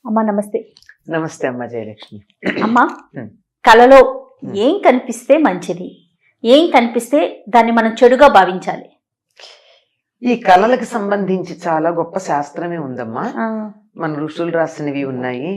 అమ్మా నమస్తే. నమస్తే అమ్మ జయలక్ష్మి. అమ్మా, కళలో ఏం కనిపిస్తే మంచిది, ఏం కనిపిస్తే దాన్ని మనం చెడుగా భావించాలి? ఈ కళలకు సంబంధించి చాలా గొప్ప శాస్త్రమే ఉందమ్మా. మన ఋషులు రాసినవి ఉన్నాయి,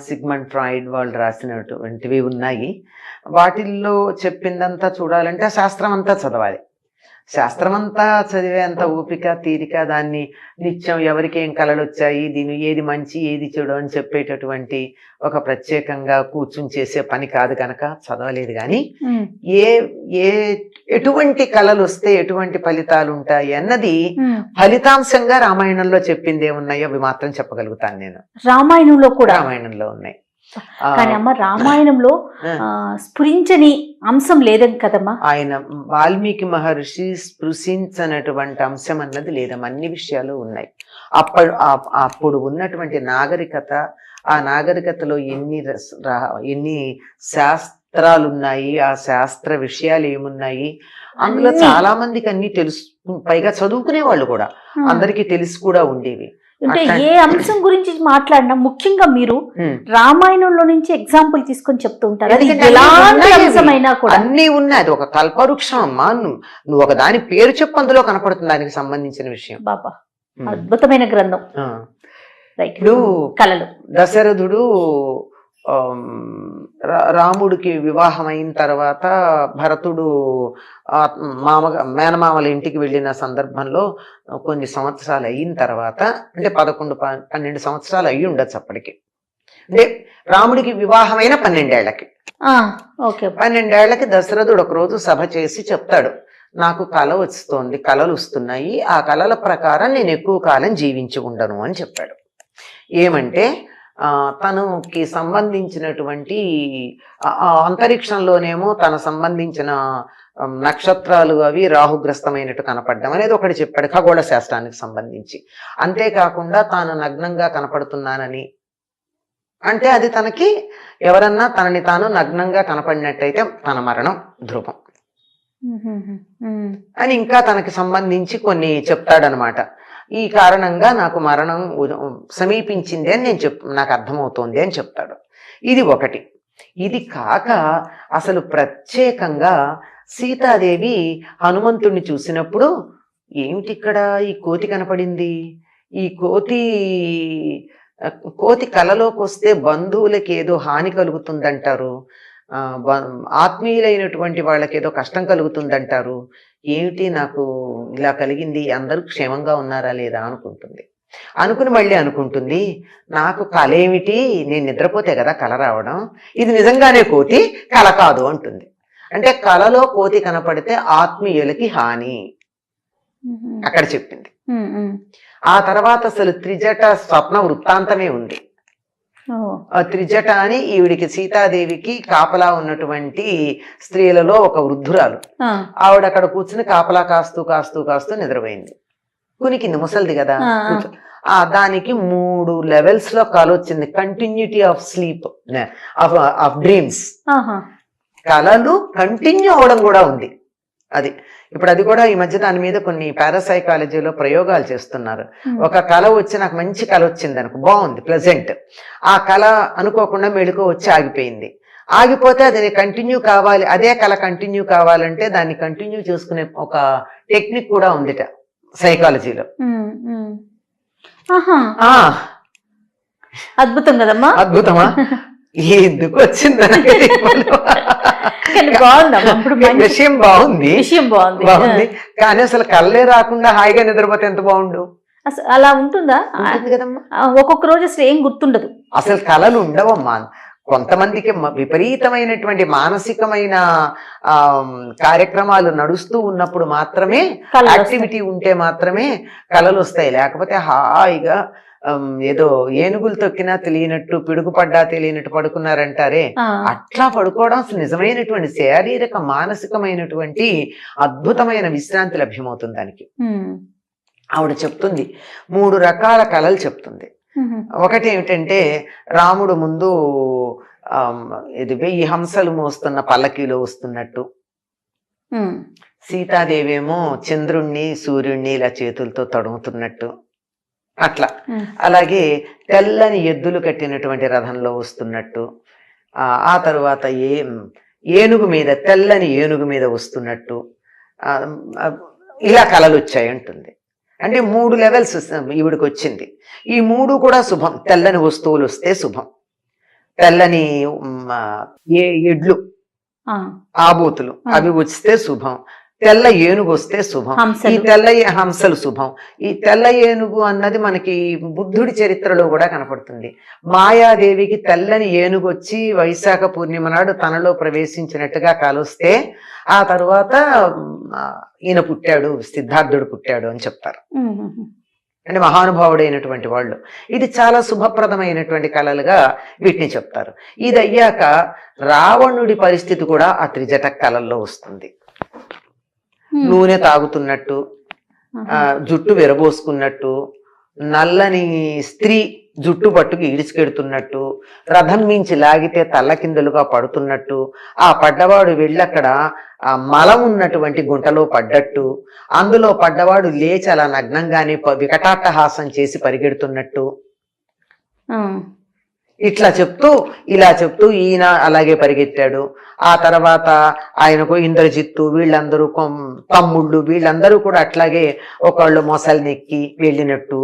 సిగ్మండ్ ఫ్రాయిడ్ వాళ్ళు రాసినటువంటివి ఉన్నాయి. వాటిల్లో చెప్పిందంతా చూడాలంటే ఆ శాస్త్రం అంతా చదవాలి. శాస్త్రం అంతా చదివేంత ఓపిక తీరిక, దాన్ని నిత్యం ఎవరికి ఏం కళలు వచ్చాయి, దీని ఏది మంచి ఏది చెడు అని చెప్పేటటువంటి ఒక ప్రత్యేకంగా కూర్చుని చేసే పని కాదు కనుక చదవలేదు. కానీ ఎటువంటి కళలు వస్తే ఎటువంటి ఫలితాలు ఉంటాయి అన్నది ఫలితాంశంగా రామాయణంలో చెప్పింది ఏమున్నాయో అవి మాత్రం చెప్పగలుగుతాను నేను. రామాయణంలో ఉన్నాయి. కానీ అమ్మ, రామాయణంలో స్ఫురించని అంశం లేదని కదమ్మా. ఆయన వాల్మీకి మహర్షి స్పృశించనటువంటి అంశం అన్నది లేదమ్మా. అన్ని విషయాలు ఉన్నాయి. అప్పుడు ఉన్నటువంటి నాగరికత, ఆ నాగరికతలో ఎన్ని శాస్త్రాలు ఉన్నాయి, ఆ శాస్త్ర విషయాలు ఏమున్నాయి అందులో చాలా మందికి అన్ని తెలుసు. పైగా చదువుకునే వాళ్ళు కూడా అందరికీ తెలిసి కూడా ఉండేవి. అంటే ఏ అంశం గురించి మాట్లాడినా ముఖ్యంగా మీరు రామాయణంలో నుంచి ఎగ్జాంపుల్ తీసుకొని చెప్తూ ఉంటారు. అన్ని ఉన్నాయి. అది ఒక కల్పవృక్షం అమ్మా. నువ్వు ఒక దాని పేరు చెప్పు, అందులో కనపడుతుంది దానికి సంబంధించిన విషయం. బాబా, అద్భుతమైన గ్రంథం. ఇప్పుడు కళలు దశరథుడు రాముడికి వివాహం అయిన తర్వాత భరతుడు మేనమామల ఇంటికి వెళ్ళిన సందర్భంలో కొన్ని సంవత్సరాలు అయిన తర్వాత, అంటే 11-12 సంవత్సరాలు అయ్యి ఉండొచ్చు అప్పటికి. అంటే రాముడికి వివాహమైన 12 ఏళ్లకి 12 ఏళ్లకి దశరథుడు ఒకరోజు సభ చేసి చెప్తాడు, నాకు కళ వస్తోంది, కళలు వస్తున్నాయి, ఆ కళల ప్రకారం నేను ఎక్కువ కాలం జీవించి ఉండను అని చెప్పాడు. ఏమంటే తనకి సంబంధించినటువంటి అంతరిక్షంలోనేమో తన సంబంధించిన నక్షత్రాలు అవి రాహుగ్రస్తమైనట్టు కనపడడం అనేది ఒకటి చెప్పాడు, ఖగోళ శాస్త్రానికి సంబంధించి. అంతేకాకుండా తాను నగ్నంగా కనపడుతున్నానని, అంటే అది తనకి ఎవరన్నా తనని తాను నగ్నంగా కనపడినట్టయితే తన మరణం ధ్రువం అని ఇంకా తనకి సంబంధించి కొన్ని చెప్తాడనమాట. ఈ కారణంగా నాకు మరణం సమీపించింది అని నాకు అర్థమవుతోంది అని చెప్తాడు. ఇది ఒకటి. ఇది కాక అసలు ప్రత్యేకంగా సీతాదేవి హనుమంతుడిని చూసినప్పుడు, ఏమిటి ఇక్కడ ఈ కోతి కనపడింది, ఈ కోతి కలలోకి వస్తే బంధువులకి ఏదో హాని కలుగుతుందంటారు, ఆత్మీయులైనటువంటి వాళ్ళకి ఏదో కష్టం కలుగుతుందంటారు, ఏమిటి నాకు ఇలా కలిగింది, అందరూ క్షేమంగా ఉన్నారా లేదా అనుకుంటుంది. అనుకుని మళ్ళీ అనుకుంటుంది, నాకు కళ ఏమిటి, నేను నిద్రపోతే కదా కళ రావడం, ఇది నిజంగానే కోతి, కళ కాదు అంటుంది. అంటే కళలో కోతి కనపడితే ఆత్మీయులకి హాని అక్కడ చెప్పింది. ఆ తర్వాత అసలు త్రిజట స్వప్న వృత్తాంతమే ఉంది. త్రిజట అని ఈవిడికి సీతాదేవికి కాపలా ఉన్నటువంటి స్త్రీలలో ఒక వృద్ధురాలు. ఆవిడ అక్కడ కూర్చుని కాపలా కాస్తూ కాస్తూ కాస్తూ నిద్రపోయింది. కునికింది, ముసలిది కదా. దానికి 3 లెవెల్స్ లో కళ వచ్చింది. Continuity of sleep, of dreams. కళలు కంటిన్యూ అవడం కూడా ఉంది. అది ఇప్పుడు అది కూడా ఈ మధ్య దాని మీద కొన్ని పారాసైకాలజీలో ప్రయోగాలు చేస్తున్నారు. ఒక కళ వచ్చి నాకు మంచి కళ వచ్చింది అనుకో, బాగుంది, ప్లెజెంట్. ఆ కళ అనుకోకుండా మెళుకు వచ్చి ఆగిపోయింది. ఆగిపోతే అది కంటిన్యూ కావాలి, అదే కళ కంటిన్యూ కావాలంటే దాన్ని కంటిన్యూ చేసుకునే ఒక టెక్నిక్ కూడా ఉందిట సైకాలజీలో. అద్భుతం కదమ్మా. అద్భుతమా? ఎందుకు వచ్చింది విషయం బాగుంది కానీ అసలు కళ్ళే రాకుండా హాయిగా నిద్రపోతే ఎంత బాగుండు. అలా ఉంటుందా కదమ్మా? ఒక్కొక్క రోజు అసలు ఏం గుర్తుండదు, అసలు కళలు ఉండవమ్మా. కొంతమందికి విపరీతమైనటువంటి మానసికమైన కార్యక్రమాలు నడుస్తూ ఉన్నప్పుడు మాత్రమే, యాక్టివిటీ ఉంటే మాత్రమే కళలు వస్తాయి. లేకపోతే హాయిగా ఏదో ఏనుగులు తొక్కినా తెలియనట్టు, పిడుగుపడ్డా తెలియనట్టు పడుకున్నారంటారే, అట్లా పడుకోవడం అసలు నిజమైనటువంటి శారీరక మానసికమైనటువంటి అద్భుతమైన విశ్రాంతి లభ్యమవుతుంది దానికి. ఆవిడ చెప్తుంది 3 రకాల కళలు చెప్తుంది. ఒకటి ఏమిటంటే, రాముడు ముందు ఇది 1000 హంసలు మోస్తున్న పల్లకీలో వస్తున్నట్టు, సీతాదేవి ఏమో చంద్రుణ్ణి సూర్యుణ్ణి ఇలా చేతులతో తడుముతున్నట్టు, అట్లా. అలాగే తెల్లని ఎద్దులు కట్టినటువంటి రథంలో వస్తున్నట్టు, ఆ తరువాత ఏనుగు మీద, తెల్లని ఏనుగు మీద వస్తున్నట్టు, ఇలా కళలు వచ్చాయి అంటుంది. అంటే 3 లెవెల్స్ ఈవిడికి వచ్చింది. ఈ 3 కూడా శుభం. తెల్లని వస్తువులు వస్తే శుభం, తెల్లని ఎడ్లు ఆబోతులు అవి వస్తే శుభం, తెల్ల ఏనుగు వస్తే శుభం. ఈ తెల్ల హంసలు శుభం. ఈ తెల్ల ఏనుగు అన్నది మనకి బుద్ధుడి చరిత్రలో కూడా కనపడుతుంది. మాయాదేవికి తెల్లని ఏనుగు వచ్చి వైశాఖ పూర్ణిమ నాడు తనలో ప్రవేశించినట్టుగా కాలుస్తే ఆ తరువాత ఈయన పుట్టాడు, సిద్ధార్థుడు పుట్టాడు అని చెప్తారు. అంటే మహానుభావుడైనటువంటి వాళ్ళు. ఇది చాలా శుభప్రదమైనటువంటి కళలుగా వీటిని చెప్తారు. ఇది అయ్యాక రావణుడి పరిస్థితి కూడా ఆ త్రిజట కళల్లో వస్తుంది. నూనె తాగుతున్నట్టు, జుట్టు విరబోసుకున్నట్టు, నల్లని స్త్రీ జుట్టు పట్టుకు ఈడ్చుకెడుతున్నట్టు, రథం మించి లాగితే తల్లకిందులుగా పడుతున్నట్టు, ఆ పడ్డవాడు వెళ్ళి అక్కడ ఆ మలం ఉన్నటువంటి గుంటలో పడ్డట్టు, అందులో పడ్డవాడు లేచి అలా నగ్నంగానే వికటాట్టహాసం చేసి పరిగెడుతున్నట్టు, ఇట్లా చెప్తూ ఇలా చెప్తూ ఈయన అలాగే పరిగెత్తాడు. ఆ తర్వాత ఆయనకు ఇంద్రజిత్తు వీళ్ళందరూ తమ్ముళ్ళు వీళ్ళందరూ కూడా అట్లాగే ఒకళ్ళు మొసలినెక్కి వెళ్ళినట్టు,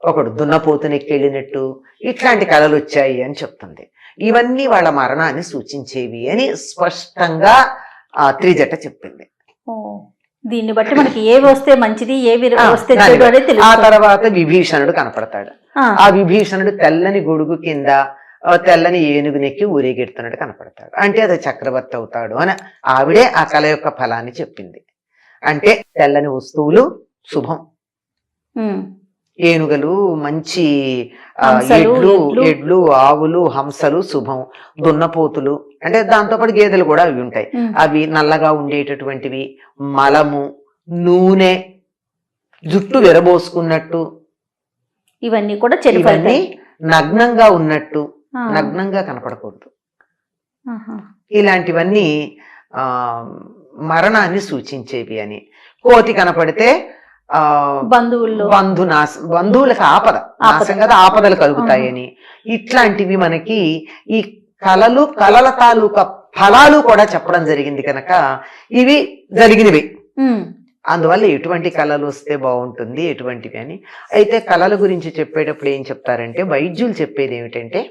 ఒకడు దున్నపోతునెక్కి వెళ్ళినట్టు, ఇట్లాంటి కళలు వచ్చాయి అని చెప్తుంది. ఇవన్నీ వాళ్ళ మరణాన్ని సూచించేవి అని స్పష్టంగా త్రిజట చెప్పింది. దీన్ని బట్టి మనకి ఏవి వస్తే మంచిది, ఏవి వస్తే చెడు అనేది తెలుస్తుంది. ఆ తర్వాత విభీషణుడు కనపడతాడు. ఆ విభీషణుడు తెల్లని గొడుగు కింద తెల్లని ఏనుగునెక్కి ఊరేగెడుతున్నట్టు కనపడతాడు. అంటే అది చక్రవర్తి అవుతాడు అని ఆవిడే ఆ కళ యొక్క ఫలాన్ని చెప్పింది. అంటే తెల్లని వస్తువులు శుభం, ఏనుగలు మంచి, ఎడ్లు ఆవులు హంసలు శుభం, దున్నపోతులు అంటే దాంతోపాటు గేదెలు కూడా అవి ఉంటాయి, అవి నల్లగా ఉండేటటువంటివి, మలము, నూనె, జుట్టు విరబోసుకున్నట్టు, ఇవన్నీ కూడా ఇవన్నీ నగ్నంగా ఉన్నట్టు, నగ్నంగా కనపడకూడదు, ఇలాంటివన్నీ మరణాన్ని సూచించేవి అని. కోతి కనపడితే బంధువులకు ఆపద నాశం కదా, ఆపదలు కలుగుతాయని. ఇట్లాంటివి మనకి ఈ కళల తాలూకా ఫలాలు కూడా చెప్పడం జరిగింది కనుక ఇవి జరిగినవి. అందువల్ల ఎటువంటి కళలు వస్తే బాగుంటుంది, ఎటువంటివి అని. అయితే కళల గురించి చెప్పేటప్పుడు ఏం చెప్తారంటే, వైద్యులు చెప్పేది ఏమిటంటే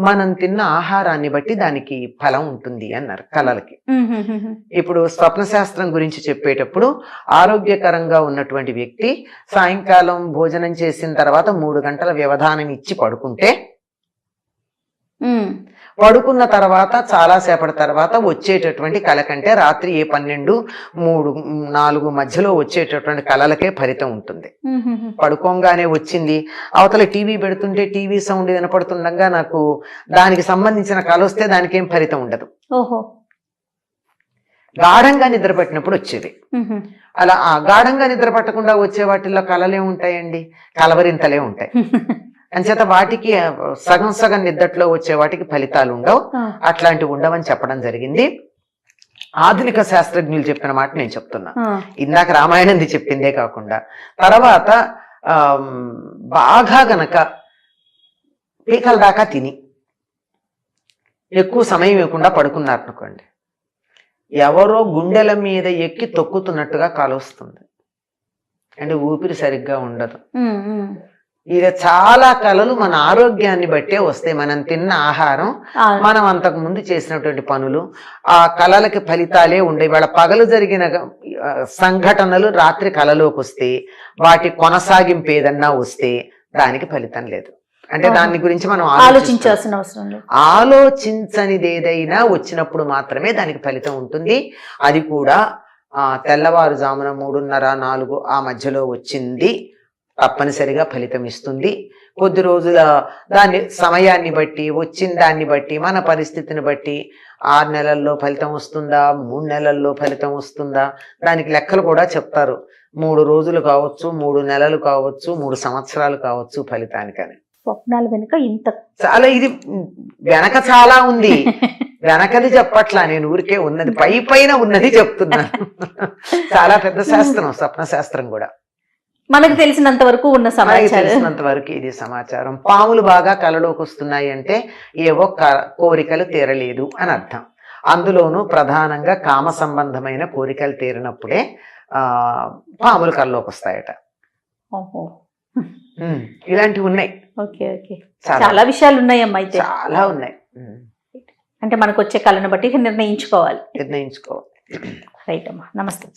మనం తిన్న ఆహారాన్ని బట్టి దానికి ఫలం ఉంటుంది అన్నారు కళలకి. ఇప్పుడు స్వప్న శాస్త్రం గురించి చెప్పేటప్పుడు ఆరోగ్యకరంగా ఉన్నటువంటి వ్యక్తి సాయంకాలం భోజనం చేసిన తర్వాత 3 గంటల వ్యవధానం ఇచ్చి పడుకుంటే, పడుకున్న తర్వాత చాలా సేపటి తర్వాత వచ్చేటటువంటి కళ కంటే రాత్రి 12, 3, 4 మధ్యలో వచ్చేటటువంటి కళలకే ఫలితం ఉంటుంది. పడుకోగానే వచ్చింది, అవతల టీవీ పెడుతుంటే టీవీ సౌండ్ వినపడుతుండగా నాకు దానికి సంబంధించిన కళ వస్తే దానికి ఏం ఫలితం ఉండదు. గాఢంగా నిద్ర పట్టినప్పుడు వచ్చేది. అలా ఆ గాఢంగా నిద్ర పట్టకుండా వచ్చే వాటిల్లో కళలే ఉంటాయండి, కలవరింతలే ఉంటాయి. అంచేత వాటికి సగం సగం నిద్దట్లో వచ్చే వాటికి ఫలితాలు ఉండవు, అట్లాంటివి ఉండవని చెప్పడం జరిగింది. ఆధునిక శాస్త్రజ్ఞులు చెప్పిన మాట నేను చెప్తున్నా, ఇందాక రామాయణంది చెప్పిందే కాకుండా. తర్వాత బాగా గనక పీకల దాకా తిని ఎక్కువ సమయం ఇవ్వకుండా పడుకున్నారు అనుకోండి, ఎవరో గుండెల మీద ఎక్కి తొక్కుతున్నట్టుగా కాలొస్తుంది, అంటే ఊపిరి సరిగ్గా ఉండదు. ఇక చాలా కళలు మన ఆరోగ్యాన్ని బట్టే వస్తాయి. మనం తిన్న ఆహారం, మనం అంతకు ముందు చేసినటువంటి పనులు, ఆ కళలకి ఫలితాలే ఉండేవి. వాళ్ళ పగలు జరిగిన సంఘటనలు రాత్రి కళలోకి వస్తే, వాటి కొనసాగింపు ఏదన్నా వస్తే దానికి ఫలితం లేదు. అంటే దాని గురించి మనం ఆలోచించాల్సిన అవసరం లేదు. ఆలోచించనిది ఏదైనా వచ్చినప్పుడు మాత్రమే దానికి ఫలితం ఉంటుంది. అది కూడా తెల్లవారుజామున 3:30, 4 ఆ మధ్యలో వచ్చింది తప్పనిసరిగా ఫలితం ఇస్తుంది. కొద్ది రోజుల దాన్ని సమయాన్ని బట్టి, వచ్చిన దాన్ని బట్టి, మన పరిస్థితిని బట్టి 6 నెలల్లో ఫలితం వస్తుందా, 3 నెలల్లో ఫలితం వస్తుందా, దానికి లెక్కలు కూడా చెప్తారు. 3 రోజులు కావచ్చు, 3 నెలలు కావచ్చు, 3 సంవత్సరాలు కావచ్చు ఫలితానికని. స్వప్నాల వెనుక ఇంత చాలా ఇది వెనక చాలా ఉంది. వెనకది చెప్పట్లా, నేను ఊరికే ఉన్నది పైన ఉన్నది చెప్తున్నాను. చాలా పెద్ద శాస్త్రం స్వప్న శాస్త్రం కూడా. మనకు తెలిసినంత వరకు ఉన్న మనకి సమాచారం. తెలిసినంత వరకు ఇది సమాచారం. పాములు బాగా కలలోకి వస్తున్నాయి అంటే ఏవో కోరికలు తీరలేదు అని అర్థం. అందులోనూ ప్రధానంగా కామ సంబంధమైన కోరికలు తీరినప్పుడే పాములు కలలోకి వస్తాయట. ఓహో. ఇలాంటివి ఉన్నాయి, ఓకే ఓకే. చాలా విషయాలు ఉన్నాయమ్మా అయితే. చాలా ఉన్నాయి. అంటే మనకు వచ్చే కళను బట్టి నిర్ణయించుకోవాలి. నిర్ణయించుకోవాలి. రైట్ అమ్మా, నమస్తే.